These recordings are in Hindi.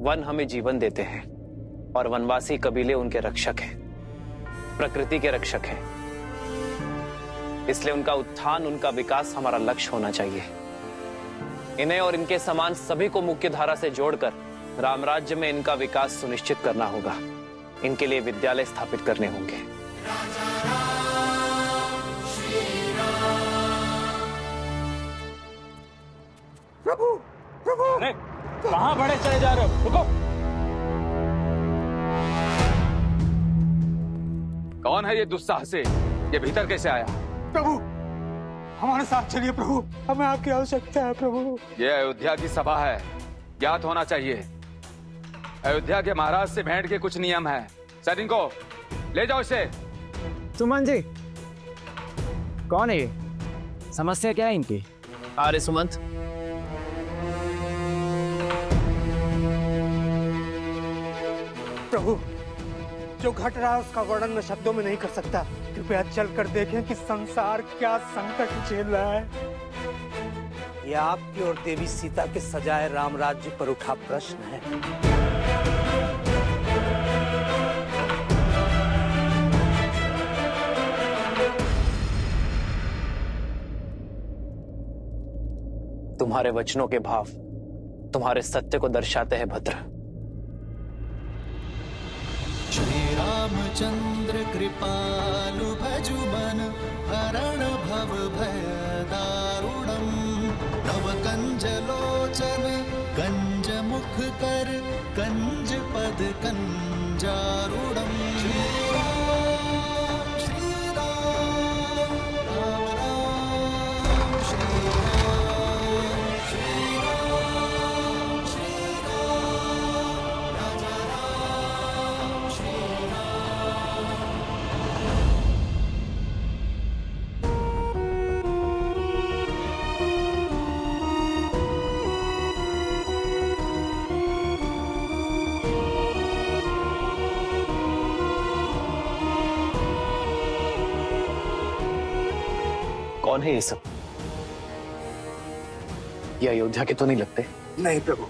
वन हमें जीवन देते हैं और वनवासी कबीले उनके रक्षक हैं, प्रकृति के रक्षक हैं। इसलिए उनका उत्थान, उनका विकास हमारा लक्ष्य होना चाहिए। इन्हें और इनके समान सभी को मुख्य धारा से जोड़कर रामराज्य में इनका विकास सुनिश्चित करना होगा। इनके लिए विद्यालय स्थापित करने होंगे। प्रभु, प्रभु! अरे कहां बड़े चले जा रहे हो? रुको। कौन है ये दुस्साहसी? ये भीतर कैसे आया? प्रभु, हमारे साथ चलिए प्रभु, हमें आपकी आवश्यकता है प्रभु। ये अयोध्या की सभा है, ज्ञात होना चाहिए। अयोध्या के महाराज से भेंट के कुछ नियम हैं। सैनिकों, ले जाओ इसे। सुमन जी, कौन है ये? समस्या क्या है इनकी? आर्य सुमंत, प्रभु, जो घट रहा है उसका वर्णन मैं शब्दों में नहीं कर सकता। कृपया चलकर देखें कि संसार क्या संकट झेल रहा है। यह आपकी और देवी सीता के सजाए राम राज्य पर उठा प्रश्न है। तुम्हारे वचनों के भाव तुम्हारे सत्य को दर्शाते हैं भद्र। श्री रामचंद्र कृपालु भजुबन हरण भव भय दारुणम नव कंज लोचन कंज मुख कर कंज पद कंजारुणम। श्री राम राम राम श्री राम श्री राम श्री राम राजा राम श्री राम। कौन है ये सब? ये अयोध्या के तो नहीं लगते। नहीं प्रभु,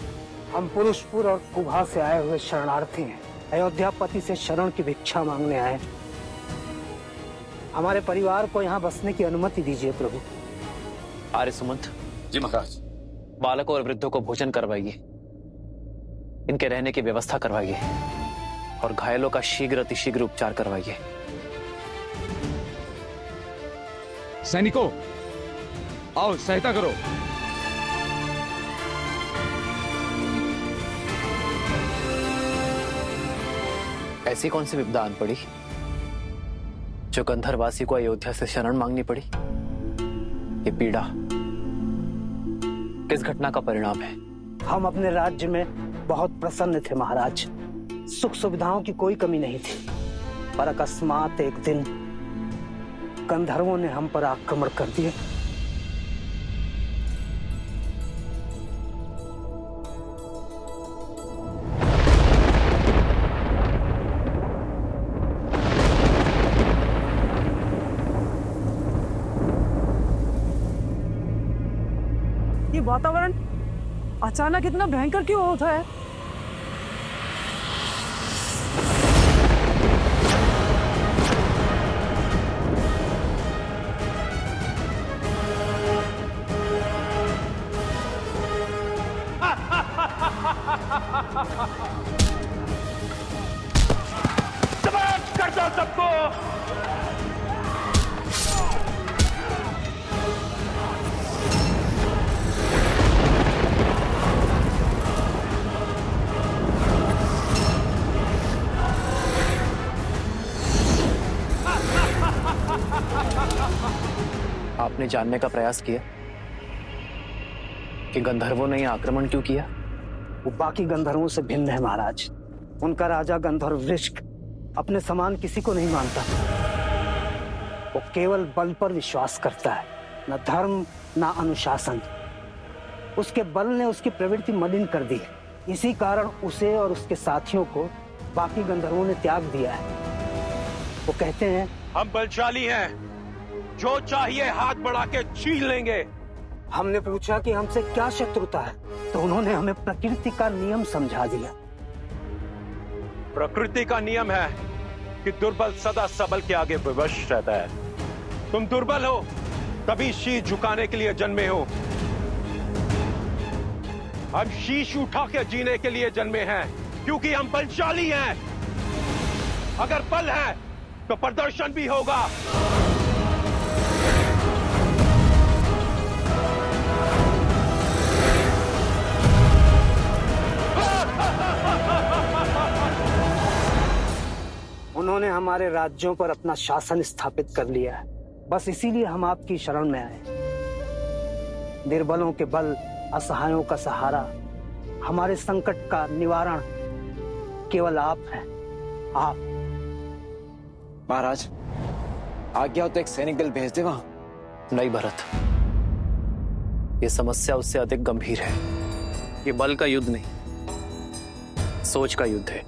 हम पुरुषपुर और कुभा से आए हुए शरणार्थी हैं। अयोध्यापति से शरण की भिक्षा मांगने आए। हमारे परिवार को यहाँ बसने की अनुमति दीजिए प्रभु। आर्य सुमंत, जी महाराज। बालकों और वृद्धों को भोजन करवाइए, इनके रहने की व्यवस्था करवाइए और घायलों का शीघ्र अतिशीघ्र उपचार करवाइए। सैनिकों, आओ सहायता करो। ऐसी कौन सी विपदा आन पड़ी जो गंधर्वासी को अयोध्या से शरण मांगनी पड़ी? ये पीड़ा किस घटना का परिणाम है? हम अपने राज्य में बहुत प्रसन्न थे महाराज। सुख सुविधाओं की कोई कमी नहीं थी, पर अकस्मात एक दिन गंधर्वों ने हम पर आक्रमण कर दिए। ये वातावरण अचानक इतना भयंकर क्यों होता है? कर दो सबको। आपने जानने का प्रयास किया कि गंधर्वों ने यह आक्रमण क्यों किया? वो बाकी गंधर्वों से भिन्न है महाराज। उनका राजा गंधर्व वृश्क अपने समान किसी को नहीं मानता। वो केवल बल पर विश्वास करता है, न धर्म न अनुशासन। उसके बल ने उसकी प्रवृत्ति मलिन कर दी। इसी कारण उसे और उसके साथियों को बाकी गंधर्वों ने त्याग दिया है। वो कहते हैं, हम बलशाली हैं, जो चाहिए हाथ बढ़ा के छीन लेंगे। हमने पूछा कि हमसे क्या शत्रुता है, तो उन्होंने हमें प्रकृति का नियम समझा दिया। प्रकृति का नियम है कि दुर्बल सदा सबल के आगे विवश रहता है। तुम दुर्बल हो तभी शीश झुकाने के लिए जन्मे हो। हम शीश उठा के जीने के लिए जन्मे हैं क्योंकि हम बलशाली हैं। अगर बल है तो प्रदर्शन भी होगा। उन्होंने हमारे राज्यों पर अपना शासन स्थापित कर लिया है। बस इसीलिए हम आपकी शरण में आए। निर्बलों के बल, असहायों का सहारा, हमारे संकट का निवारण केवल आप हैं। आप। महाराज, आज्ञा हो तो एक सैनिक दल भेज दे वहां। नहीं भरत, ये समस्या उससे अधिक गंभीर है। ये बल का युद्ध नहीं, सोच का युद्ध है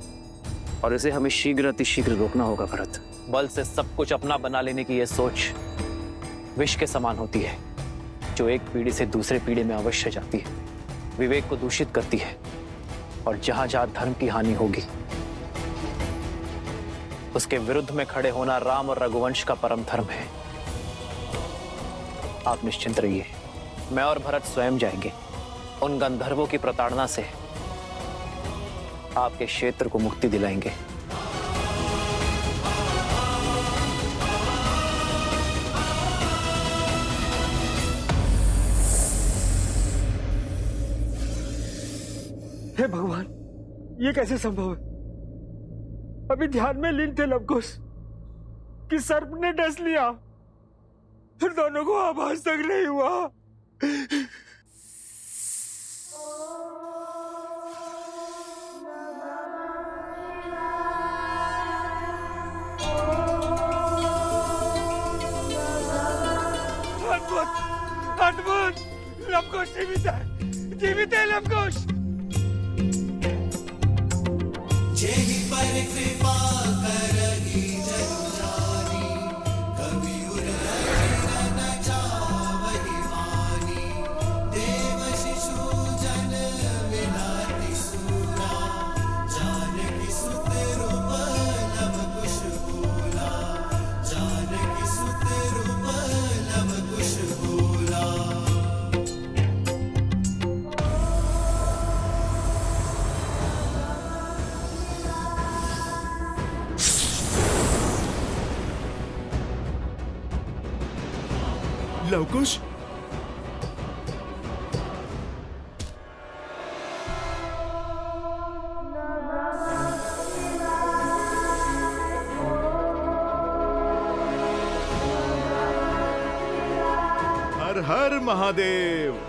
और इसे हमें शीघ्र अतिशीघ्र रोकना होगा भरत। बल से सब कुछ अपना बना लेने की यह सोच विष के समान होती है, जो एक पीढ़ी से दूसरे पीढ़ी में अवश्य जाती है, विवेक को दूषित करती है और जहां जहां धर्म की हानि होगी उसके विरुद्ध में खड़े होना राम और रघुवंश का परम धर्म है। आप निश्चिंत रहिए, मैं और भरत स्वयं जाएंगे। उन गंधर्वों की प्रताड़ना से आपके क्षेत्र को मुक्ति दिलाएंगे। हे भगवान, ये कैसे संभव है? अभी ध्यान में लीन थे लवकुश कि सर्प ने डस लिया, फिर दोनों को आभास तक नहीं हुआ। अद्भुत, अद्भुत! लवकुश जीवित है, जीवित है लवकुश। जेहि पर कृपा करहि जनु जानी, कवि उर न जावहि हानि। देव शिशु जन विनाति सूरा, जानकी सुत रूप लव कुश बोला, जानकी सुत रूप लव कुश बोला। लवकुश, हर हर महादेव।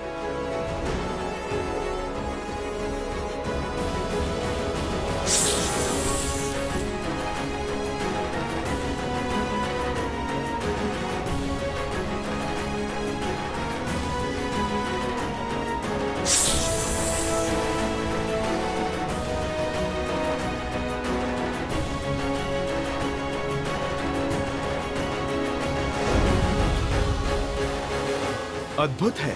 अद्भुत है।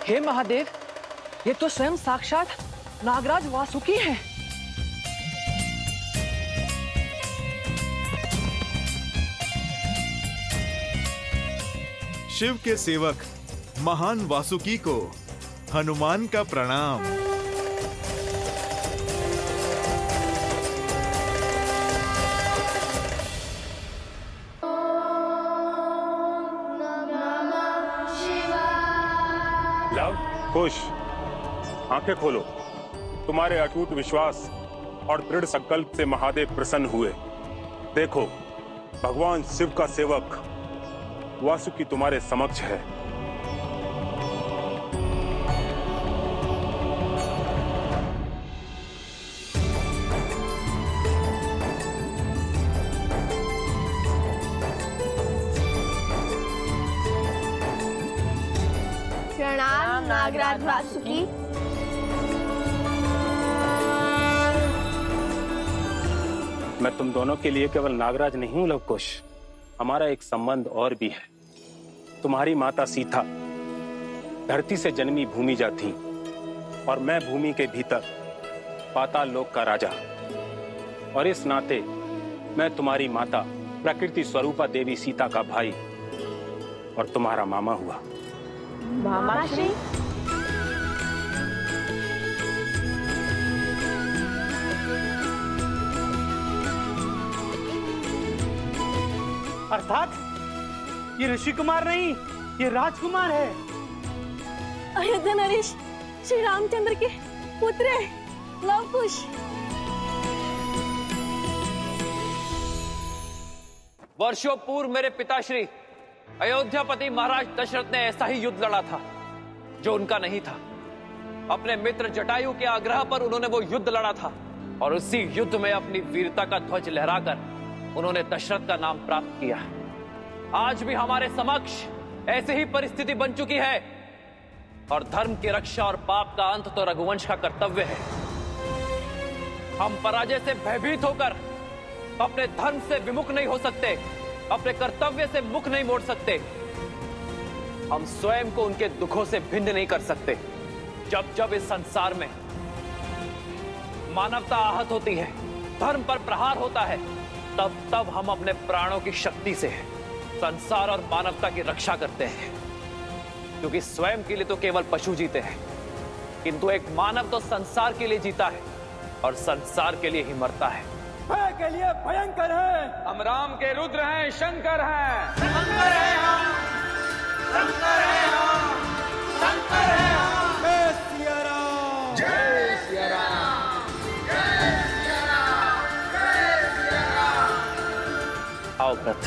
हे महादेव, ये तो स्वयं साक्षात नागराज वासुकी है। शिव के सेवक महान वासुकी को हनुमान का प्रणाम। लव, खुश, आंखें खोलो। तुम्हारे अटूट विश्वास और दृढ़ संकल्प से महादेव प्रसन्न हुए। देखो, भगवान शिव का सेवक वासुकी तुम्हारे समक्ष है। नागराज वासुकी। मैं तुम दोनों के लिए केवल नागराज नहीं हूं लवकुश, हमारा एक संबंध और भी है। तुम्हारी माता सीता धरती से जन्मी भूमिजा थी और मैं भूमि के भीतर पाताल लोक का राजा, और इस नाते मैं तुम्हारी माता प्रकृति स्वरूपा देवी सीता का भाई और तुम्हारा मामा हुआ। मामा श्री। अर्थात ये ऋषि कुमार नहीं, ये राजकुमार है। अयोध्या नरेश श्री रामचंद्र के पुत्र लवकुश। वर्षों पूर्व मेरे पिताश्री अयोध्यापति महाराज दशरथ ने ऐसा ही युद्ध लड़ा था जो उनका नहीं था। अपने मित्र जटायु के आग्रह पर उन्होंने वो युद्ध लड़ा था और उसी युद्ध में अपनी वीरता का ध्वज लहराकर उन्होंने दशरथ का नाम प्राप्त किया। आज भी हमारे समक्ष ऐसी ही परिस्थिति बन चुकी है और धर्म की रक्षा और पाप का अंत तो रघुवंश का कर्तव्य है। हम पराजय से भयभीत होकर अपने धर्म से विमुख नहीं हो सकते, अपने कर्तव्य से मुख नहीं मोड़ सकते। हम स्वयं को उनके दुखों से भिन्न नहीं कर सकते। जब जब इस संसार में मानवता आहत होती है, धर्म पर प्रहार होता है, तब तब हम अपने प्राणों की शक्ति से संसार और मानवता की रक्षा करते हैं। क्योंकि स्वयं के लिए तो केवल पशु जीते हैं, किंतु एक मानव तो संसार के लिए जीता है और संसार के लिए ही मरता है। भय के लिए भयंकर है। हम राम के रुद्र हैं, शंकर हैं। शंकर है हम, शंकर है हम, शंकर है हम। जय सिया राम, जय सिया राम, जय सिया राम, जय सिया राम। आओ व्रत।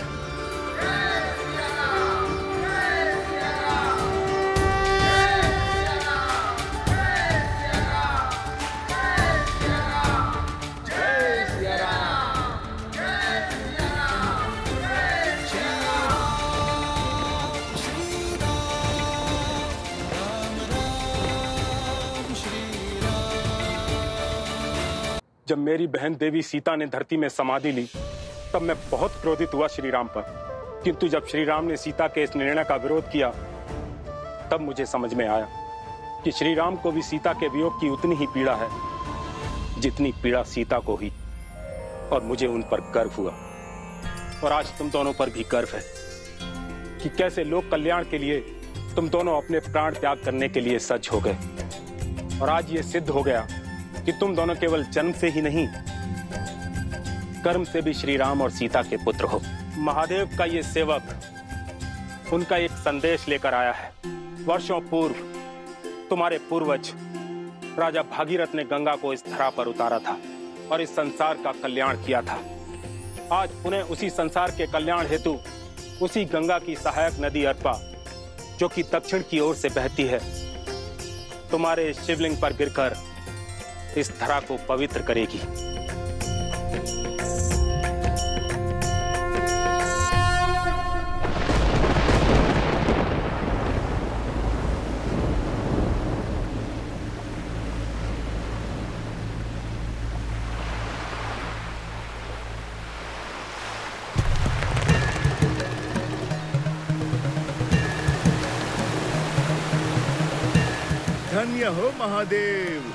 जब मेरी बहन देवी सीता ने धरती में समाधि ली तब मैं बहुत क्रोधित हुआ श्री राम पर, किंतु जब श्री राम ने सीता के इस निर्णय का विरोध किया तब मुझे समझ में आया कि श्री राम को भी सीता के वियोग की उतनी ही पीड़ा है जितनी पीड़ा सीता को हुई, और मुझे उन पर गर्व हुआ। और आज तुम दोनों पर भी गर्व है कि कैसे लोक कल्याण के लिए तुम दोनों अपने प्राण त्याग करने के लिए सज्ज हो गए। और आज ये सिद्ध हो गया कि तुम दोनों केवल जन्म से ही नहीं, कर्म से भी श्री राम और सीता के पुत्र हो। महादेव का ये सेवक उनका एक संदेश लेकर आया है। वर्षों पूर्व तुम्हारे पूर्वज राजा भागीरथ ने गंगा को इस धरा पर उतारा था और इस संसार का कल्याण किया था। आज पुनः उसी संसार के कल्याण हेतु उसी गंगा की सहायक नदी अर्पा, जो कि दक्षिण की ओर से बहती है, तुम्हारे शिवलिंग पर गिरकर इस धरा को पवित्र करेगी। धन्य हो महादेव।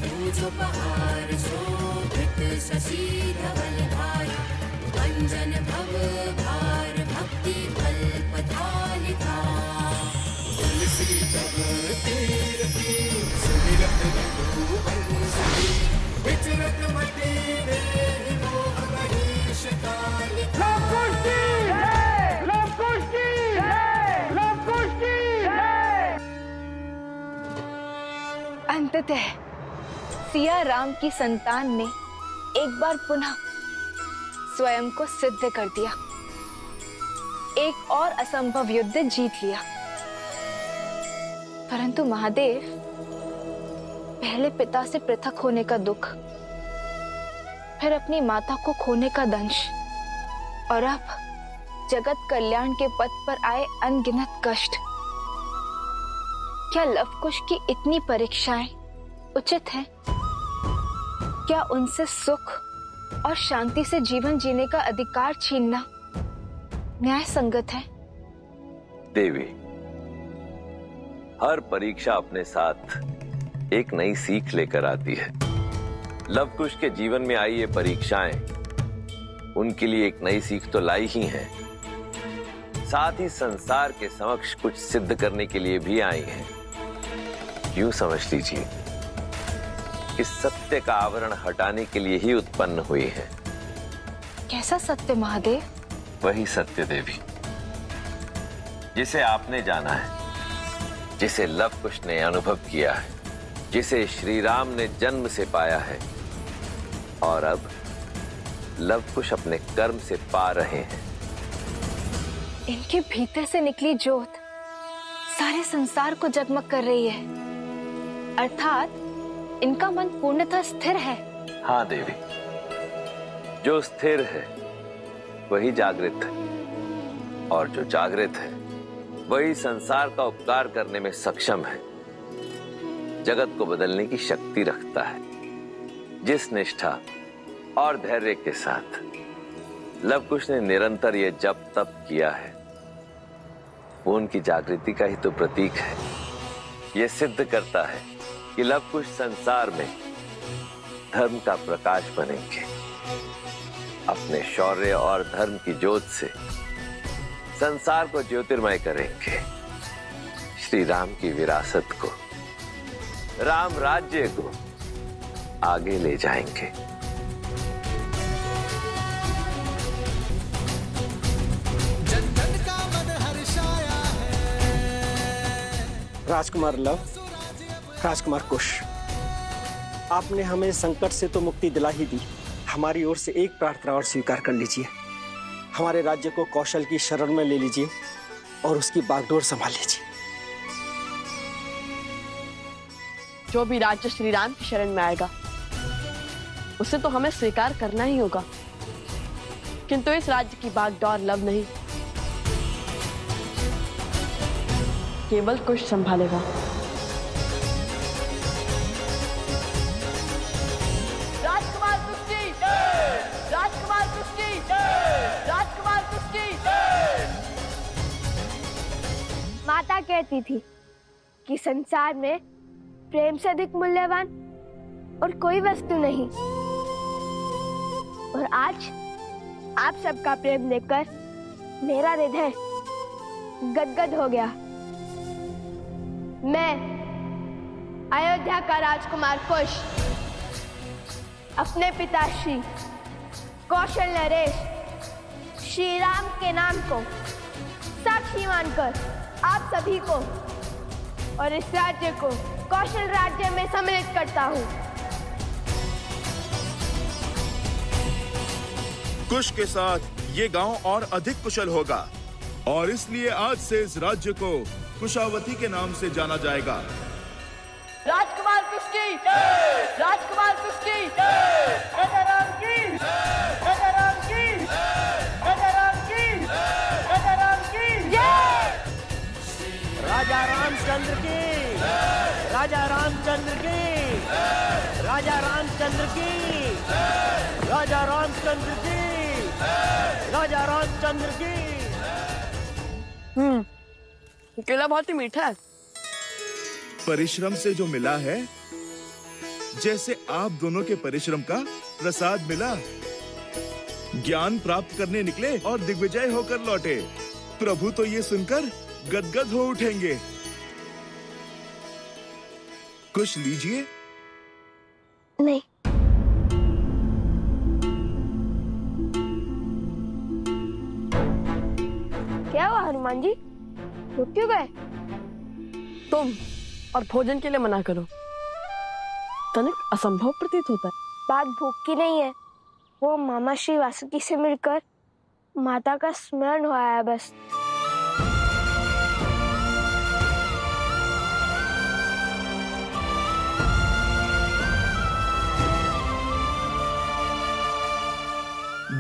पूजो पहाड़ शोभित शशि धवल धारा अंजन भव भार भक्ति कल्पधालिका तुलसी तव तीरथी सुमिरत रघुवंशी विचरत मति देहि मोह महेश कालिका। अंततः सिया राम की संतान ने एक बार पुनः स्वयं को सिद्ध कर दिया, एक और असंभव युद्ध जीत लिया। परंतु महादेव, पहले पिता से पृथक होने का दुख, फिर अपनी माता को खोने का दंश, और अब जगत कल्याण के पथ पर आए अनगिनत कष्ट। क्या लवकुश की इतनी परीक्षाएं उचित हैं? क्या उनसे सुख और शांति से जीवन जीने का अधिकार छीनना न्याय संगत है? देवी, हर परीक्षा अपने साथ एक नई सीख लेकर आती है। लवकुश के जीवन में आई ये परीक्षाएं उनके लिए एक नई सीख तो लाई ही हैं, साथ ही संसार के समक्ष कुछ सिद्ध करने के लिए भी आई हैं। यूं समझ लीजिए कि सत्य का आवरण हटाने के लिए ही उत्पन्न हुई है। कैसा सत्य महादेव? वही सत्य देवी जिसे आपने जाना है, जिसे लवकुश ने अनुभव किया है, जिसे श्री राम ने जन्म से पाया है और अब लवकुश अपने कर्म से पा रहे हैं। इनके भीतर से निकली ज्योत सारे संसार को जगमग कर रही है, अर्थात इनका मन पूर्णतः स्थिर है। हाँ देवी, जो स्थिर है वही जागृत है, और जो जागृत है वही संसार का उपकार करने में सक्षम है, जगत को बदलने की शक्ति रखता है। जिस निष्ठा और धैर्य के साथ लवकुश ने निरंतर ये जप तप किया है, वो उनकी जागृति का ही तो प्रतीक है। ये सिद्ध करता है कि लवकुश संसार में धर्म का प्रकाश बनेंगे, अपने शौर्य और धर्म की ज्योत से संसार को ज्योतिर्मय करेंगे, श्री राम की विरासत को, राम राज्य को आगे ले जाएंगे। राजकुमार लव, राजकुमार कुश, आपने हमें संकट से तो मुक्ति दिला ही दी। हमारी ओर से एक प्रार्थना और स्वीकार कर लीजिए। हमारे राज्य को कौशल की शरण में ले लीजिए और उसकी बागडोर संभाल लीजिए। जो भी राज्य श्री राम की शरण में आएगा उसे तो हमें स्वीकार करना ही होगा, किंतु इस राज्य की बागडोर लव नहीं, केवल कुश संभालेगा। राजकुमार कुश की जय, राजकुमार कुश की जय, राजकुमार कुश की जय। माता कहती थी कि संसार में प्रेम से अधिक मूल्यवान और कोई वस्तु नहीं, और आज आप सबका प्रेम देखकर मेरा हृदय गदगद हो गया। मैं अयोध्या का राजकुमार कुश अपने पिता श्री कौशल नरेश श्री राम के नाम को साक्षी मानकर आप सभी को और इस राज्य को कौशल राज्य में सम्मिलित करता हूँ। कुश के साथ ये गांव और अधिक कुशल होगा, और इसलिए आज से इस राज्य को कुशावती के नाम से जाना जाएगा। राजकुमार कुश की जय, राजकुमार कुश की जय, राजा राम की जय, राजा राम की जय, राजा राम की जय, राजा राम की जय। राजा रामचंद्र की, राजा रामचंद्र की, राजा रामचंद्र की, राजा रामचंद्र की, राजा रामचंद्र की। केला बहुत ही मीठा है। परिश्रम से जो मिला है, जैसे आप दोनों के परिश्रम का प्रसाद मिला। ज्ञान प्राप्त करने निकले और दिग्विजय होकर लौटे। प्रभु तो ये सुनकर गदगद हो उठेंगे। कुछ लीजिए। नहीं। क्या हुआ हनुमान जी, रुक क्यों गए? तुम और भोजन के लिए मना करो, तनिक असंभव प्रतीत होता है। बात भूख की नहीं है, वो मामा श्री वासुकी से मिलकर माता का स्मरण हुआ है बस।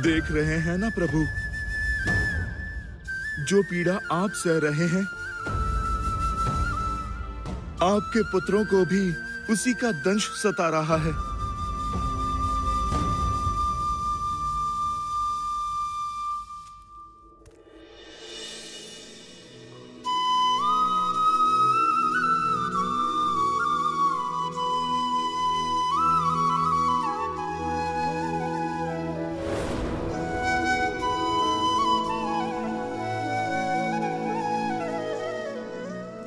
देख रहे हैं ना प्रभु, जो पीड़ा आप सह रहे हैं, आपके पुत्रों को भी उसी का दंश सता रहा है।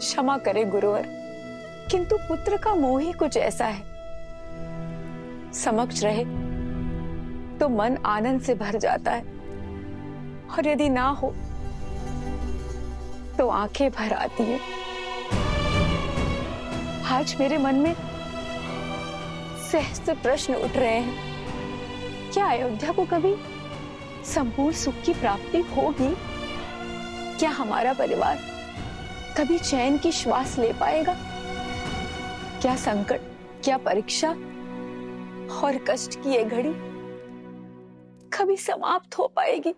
क्षमा करे गुरुवर, किंतु पुत्र का मोह ही कुछ ऐसा है, समक्ष रहे तो मन आनंद से भर जाता है, और यदि ना हो तो आंखें भर आती है। आज मेरे मन में सहस्त्र प्रश्न उठ रहे हैं। क्या अयोध्या को कभी संपूर्ण सुख की प्राप्ति होगी? क्या हमारा परिवार कभी चैन की श्वास ले पाएगा? क्या संकट, क्या परीक्षा और कष्ट की ये घड़ी कभी समाप्त हो पाएगी?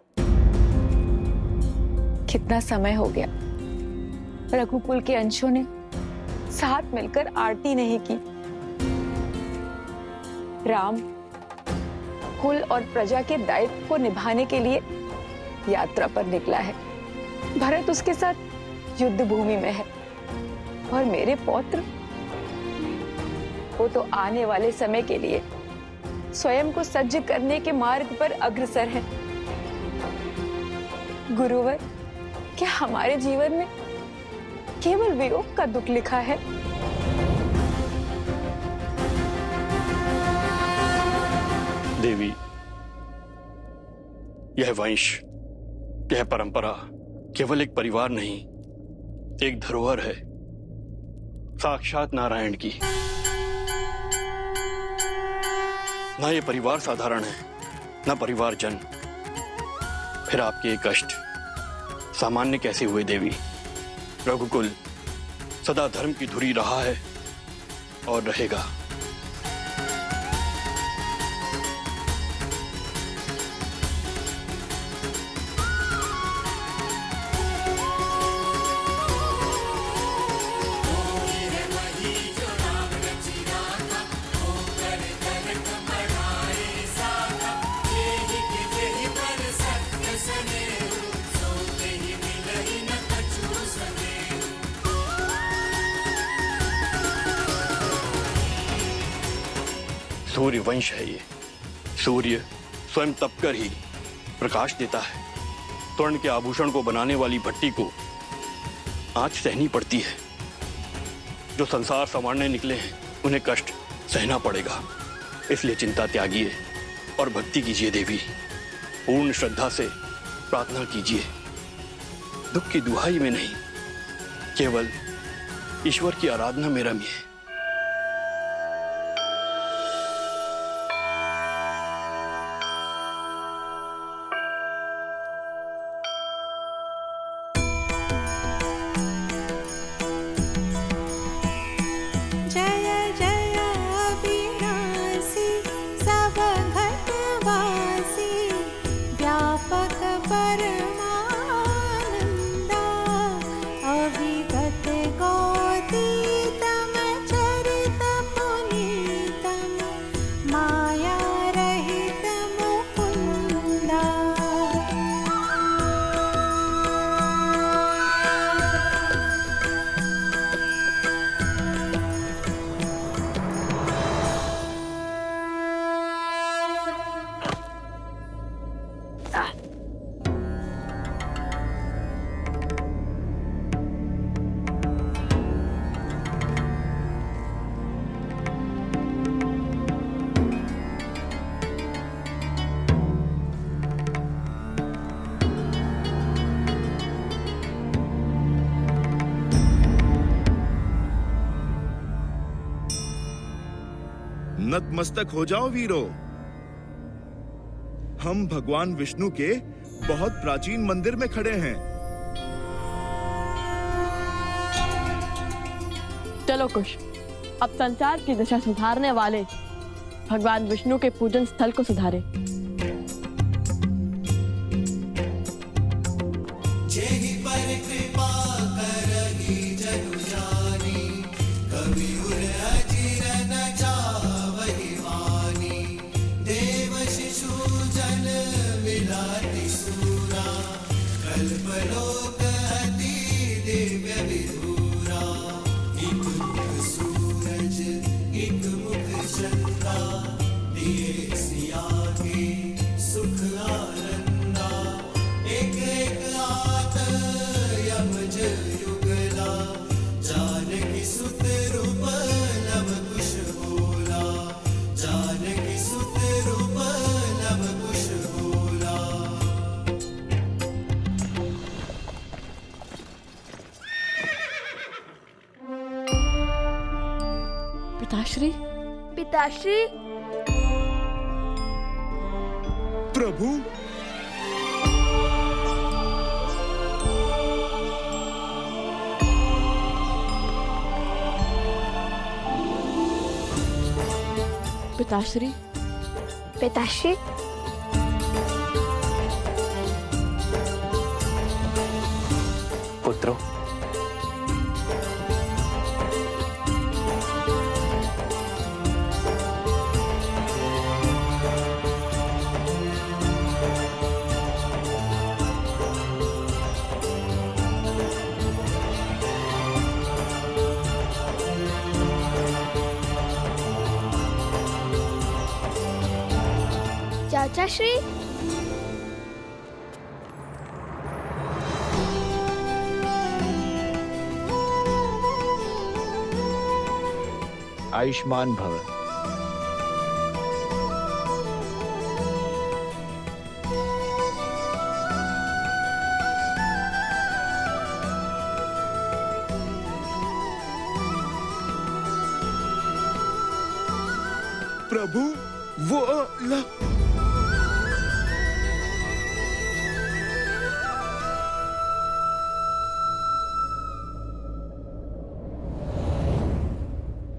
कितना समय हो गया रघुकुल के अंशों ने साथ मिलकर आरती नहीं की। राम कुल और प्रजा के दायित्व को निभाने के लिए यात्रा पर निकला है। भरत उसके साथ युद्ध भूमि में है, और मेरे पौत्र वो तो आने वाले समय के लिए स्वयं को सज्ज करने के मार्ग पर अग्रसर है। गुरुवर, क्या हमारे जीवन में केवल वियोग का दुख लिखा है? देवी, यह वंश, यह परंपरा केवल एक परिवार नहीं, एक धरोहर है, साक्षात नारायण की। ना ये परिवार साधारण है, ना परिवार जन। फिर आपके ये कष्ट सामान्य कैसे हुए देवी? रघुकुल सदा धर्म की धुरी रहा है और रहेगा। सूर्य वंश है ये। सूर्य स्वयं तपकर ही प्रकाश देता है। स्वर्ण के आभूषण को बनाने वाली भट्टी को आंच सहनी पड़ती है। जो संसार संवारने निकले हैं उन्हें कष्ट सहना पड़ेगा। इसलिए चिंता त्यागिए और भक्ति कीजिए देवी। पूर्ण श्रद्धा से प्रार्थना कीजिए। दुख की दुहाई में नहीं, केवल ईश्वर की आराधना में रमिए। अविगत गौती तम नतमस्तक हो जाओ वीरो। हम भगवान विष्णु के बहुत प्राचीन मंदिर में खड़े हैं। चलो कुश, अब संसार की दिशा सुधारने वाले भगवान विष्णु के पूजन स्थल को सुधारे। पिताश्री, पिताश्री, प्रभु, पिताश्री, पिताश्री, पुत्रों, चाचा श्री, आयुष्मान भव। प्रभु, वो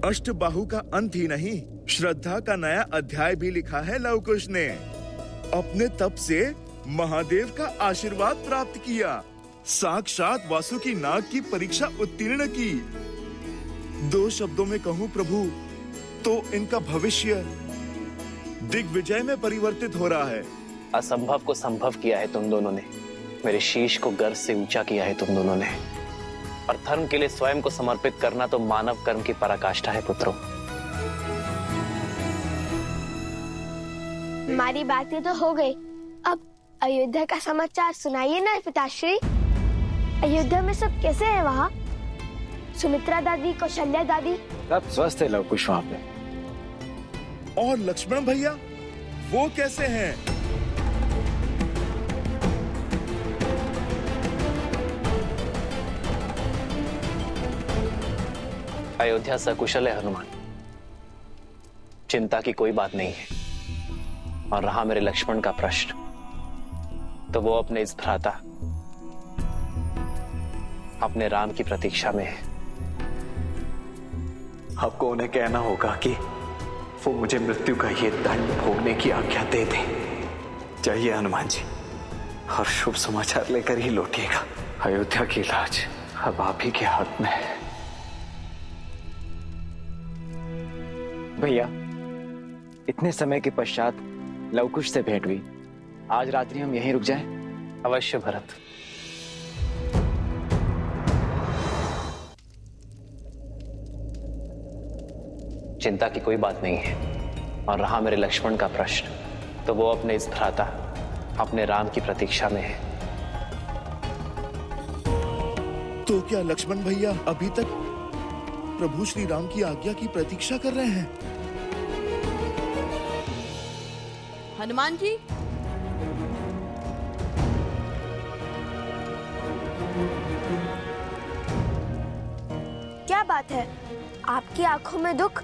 अष्टबाहु का अंत ही नहीं, श्रद्धा का नया अध्याय भी लिखा है लव कुश ने। अपने तप से महादेव का आशीर्वाद प्राप्त किया, साक्षात वासुकी नाग की परीक्षा उत्तीर्ण की। दो शब्दों में कहूँ प्रभु तो इनका भविष्य दिग्विजय में परिवर्तित हो रहा है। असंभव को संभव किया है तुम दोनों ने, मेरे शीश को गर्व से ऊंचा किया है तुम दोनों ने। और धर्म के लिए स्वयं को समर्पित करना तो मानव कर्म की पराकाष्ठा है पुत्रों। हमारी बातें तो हो गई, अब अयोध्या का समाचार सुनाइए ना पिताश्री। अयोध्या में सब कैसे हैं वहाँ? सुमित्रा दादी, कौशल्या दादी सब स्वस्थ है लव कुश वहाँ पे। और लक्ष्मण भैया वो कैसे हैं? अयोध्या सकुशल है हनुमान, चिंता की कोई बात नहीं है। और रहा मेरे लक्ष्मण का प्रश्न, तो वो अपने इस भ्राता अपने राम की प्रतीक्षा में है। आपको उन्हें कहना होगा कि वो मुझे मृत्यु का ये दंड भोगने की आज्ञा दे दे। चाहिए हनुमान जी, और शुभ समाचार लेकर ही लौटिएगा। अयोध्या की लाज अब आप ही के हाथ में है। भैया, इतने समय के पश्चात लवकुश से भेंट हुई, आज रात्रि हम यहीं रुक जाएं? अवश्य भरत। चिंता की कोई बात नहीं है। और रहा मेरे लक्ष्मण का प्रश्न, तो वो अपने इस भ्राता अपने राम की प्रतीक्षा में है। तो क्या लक्ष्मण भैया अभी तक प्रभु श्री राम की आज्ञा की प्रतीक्षा कर रहे हैं? हनुमान जी, क्या बात है? आपकी आंखों में दुख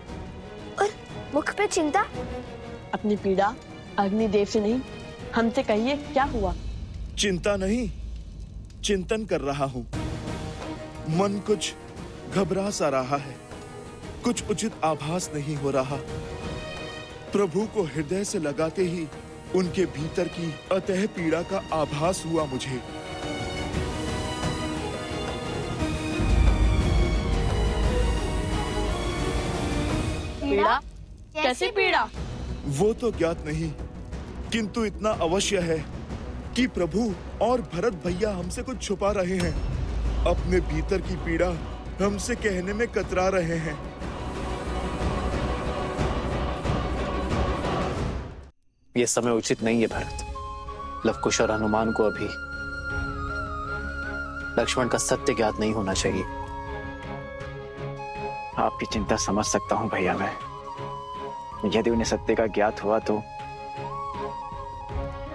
और मुख पे चिंता? अपनी पीड़ा अग्निदेव से नहीं, हमसे कहिए क्या हुआ? चिंता नहीं, चिंतन कर रहा हूँ। मन कुछ घबरा सा रहा है, कुछ उचित आभास नहीं हो रहा। प्रभु को हृदय से लगाते ही उनके भीतर की अतः पीड़ा का आभास हुआ मुझे। पीड़ा? कैसी पीड़ा? वो तो ज्ञात नहीं, किंतु इतना अवश्य है कि प्रभु और भरत भैया हमसे कुछ छुपा रहे हैं। अपने भीतर की पीड़ा हमसे कहने में कतरा रहे हैं। यह समय उचित नहीं है भरत। लवकुश और हनुमान को अभी लक्ष्मण का सत्य ज्ञात नहीं होना चाहिए। आपकी चिंता समझ सकता हूं भैया मैं। यदि उन्हें सत्य का ज्ञात हुआ तो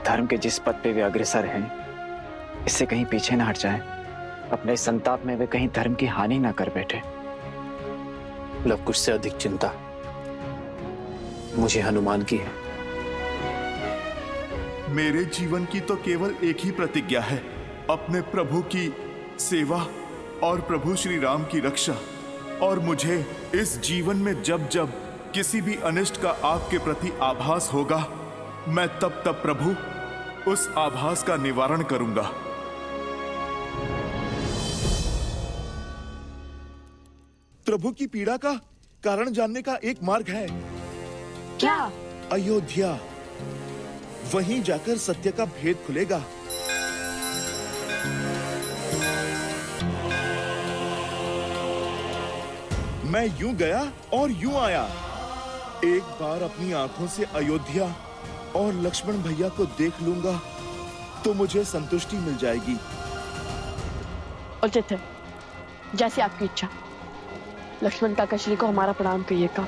धर्म के जिस पद पे वे अग्रसर हैं, इससे कहीं पीछे ना हट जाएं। अपने संताप में वे कहीं धर्म की हानि ना कर बैठे। लवकुश से अधिक चिंता मुझे हनुमान की है। मेरे जीवन की तो केवल एक ही प्रतिज्ञा है, अपने प्रभु की सेवा और प्रभु श्री राम की रक्षा। और मुझे इस जीवन में जब जब किसी भी अनिष्ट का आपके प्रति आभास होगा, मैं तब तब प्रभु उस आभास का निवारण करूंगा। प्रभु की पीड़ा का कारण जानने का एक मार्ग है। क्या? अयोध्या। वहीं जाकर सत्य का भेद खुलेगा। मैं यूं गया और यूं आया। एक बार अपनी आंखों से अयोध्या और लक्ष्मण भैया को देख लूंगा तो मुझे संतुष्टि मिल जाएगी। उचित है, जैसी आपकी इच्छा। लक्ष्मण काका श्री को हमारा प्रणाम कहिएगा।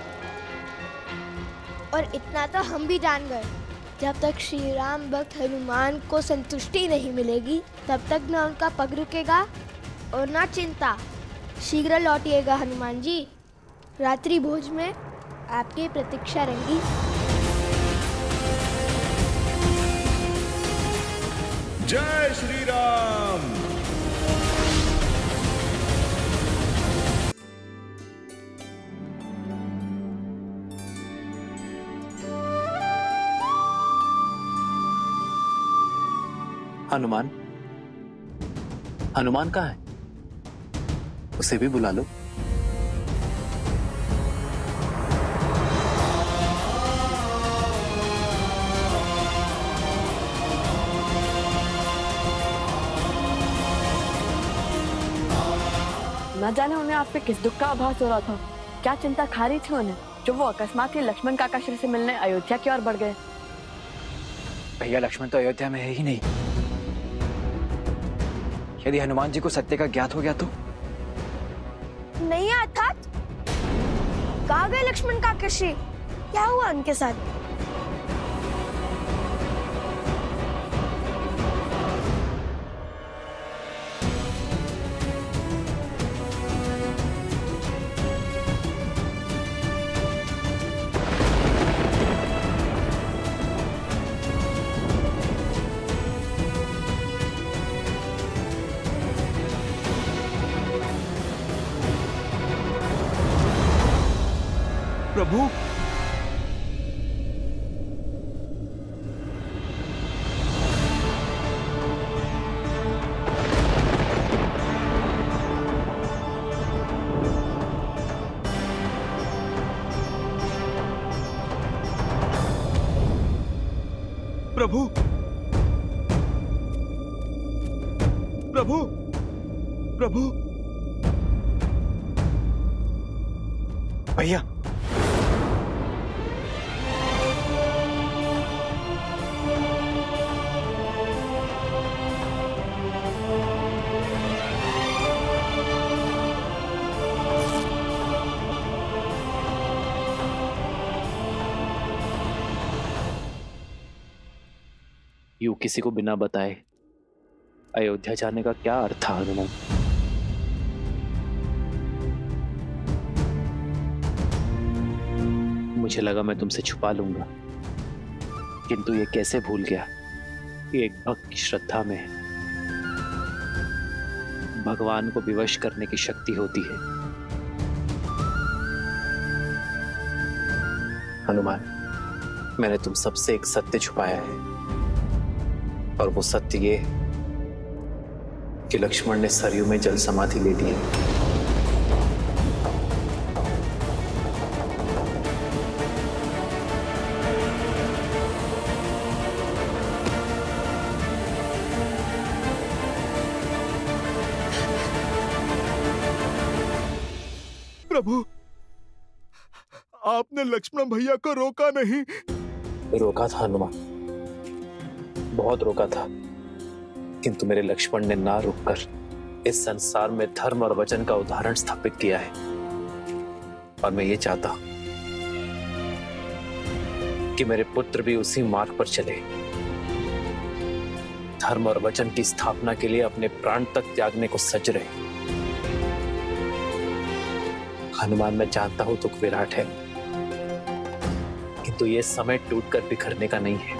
और इतना तो हम भी जान गए, जब तक श्री राम भक्त हनुमान को संतुष्टि नहीं मिलेगी तब तक न उनका पग रुकेगा और न चिंता। शीघ्र लौटिएगा हनुमान जी। रात्रि भोज में आपकी प्रतीक्षा रहेगी। जय श्री राम। हनुमान, हनुमान कहाँ है? उसे भी बुला लो। न जाने उन्हें आप पे किस दुख का आभास हो रहा था, क्या चिंता खा रही थी उन्हें, जो वो अकस्मात ही लक्ष्मण काका श्री से मिलने अयोध्या की ओर बढ़ गए। भैया लक्ष्मण तो अयोध्या में है ही नहीं। यदि हनुमान जी को सत्य का ज्ञात हो गया तो? नहीं अर्थात कहाँ गए लक्ष्मण काका श्री? क्या हुआ उनके साथ? प्रभु, प्रभु, प्रभु, प्रभु। भैया यूं किसी को बिना बताए अयोध्या जाने का क्या अर्थ था हनुमान? मुझे लगा मैं तुमसे छुपा लूंगा, किंतु ये कैसे भूल गया कि एक भक्त की श्रद्धा में भगवान को विवश करने की शक्ति होती है। हनुमान, मैंने तुम सबसे एक सत्य छुपाया है, और वो सत्य ये कि लक्ष्मण ने सरयू में जल समाधि ले ली है। प्रभु, आपने लक्ष्मण भैया को रोका नहीं? रोका था हनुमान, बहुत रोका था, किंतु मेरे लक्ष्मण ने ना रुककर इस संसार में धर्म और वचन का उदाहरण स्थापित किया है। और मैं ये चाहता हूं कि मेरे पुत्र भी उसी मार्ग पर चले, धर्म और वचन की स्थापना के लिए अपने प्राण तक त्यागने को सज रहे। हनुमान, मैं जानता हूं दुख विराट है, किंतु ये समय टूटकर बिखरने का नहीं है।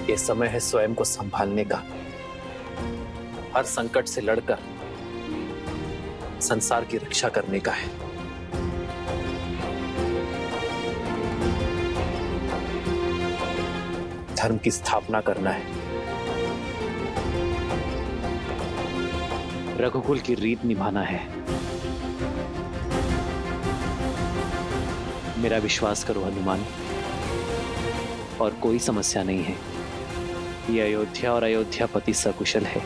ये समय है स्वयं को संभालने का, हर संकट से लड़कर संसार की रक्षा करने का है। धर्म की स्थापना करना है, रघुकुल की रीत निभाना है। मेरा विश्वास करो हनुमान, और कोई समस्या नहीं है। ये अयोध्या और अयोध्यापति सकुशल है,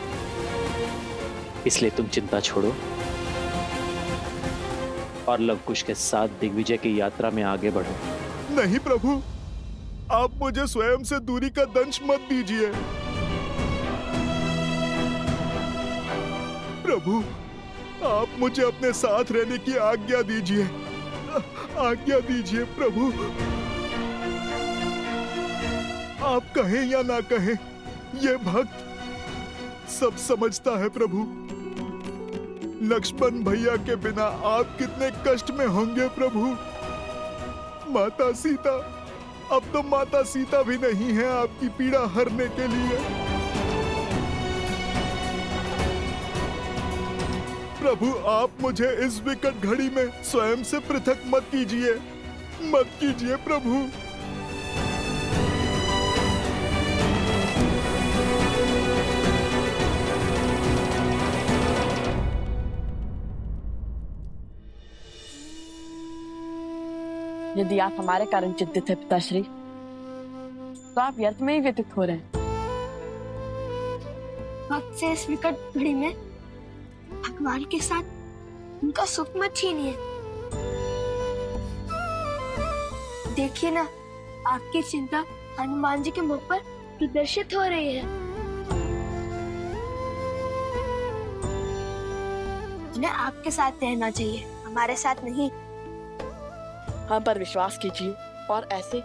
इसलिए तुम चिंता छोड़ो और लवकुश के साथ दिग्विजय की यात्रा में आगे बढ़ो। नहीं प्रभु, आप मुझे स्वयं से दूरी का दंश मत दीजिए। प्रभु, आप मुझे अपने साथ रहने की आज्ञा दीजिए, आज्ञा दीजिए प्रभु। आप कहें या ना कहें, ये भक्त सब समझता है प्रभु। लक्ष्मण भैया के बिना आप कितने कष्ट में होंगे प्रभु। माता सीता, अब तो माता सीता भी नहीं है आपकी पीड़ा हरने के लिए। प्रभु, आप मुझे इस विकट घड़ी में स्वयं से पृथक मत कीजिए, मत कीजिए प्रभु। यदि आप हमारे कारण चिंतित है पिताश्री, तो आप व्यर्थ में ही व्यतीत हो रहे हैं। वक्त से इस विकट घड़ी में भगवान के साथ उनका सुख मत छीनिए। देखिए ना, आपकी चिंता हनुमान जी के मुख पर प्रदर्शित हो रही है। उन्हें आपके साथ रहना चाहिए, हमारे साथ नहीं। हम पर विश्वास कीजिए और ऐसे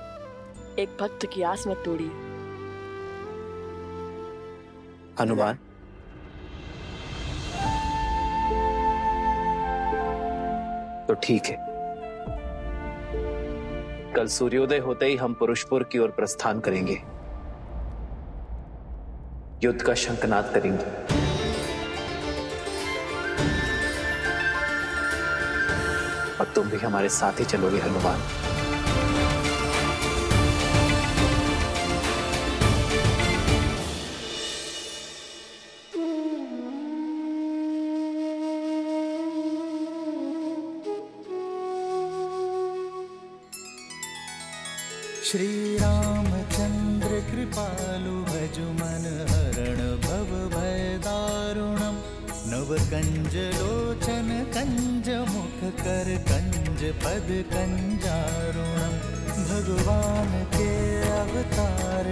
एक भक्त की आस मत तोड़िए। हनुमान, तो ठीक है, कल सूर्योदय होते ही हम पुरुषपुर की ओर प्रस्थान करेंगे, युद्ध का शंखनाद करेंगे। और तुम भी हमारे साथ ही चलोगे हनुमान। श्री रामचंद्र कृपालु भजु मन हरण भव भय दारुणम। नव कंज लोचन कंज मुख कर कंज पद कंजारुणम। भगवान के अवतार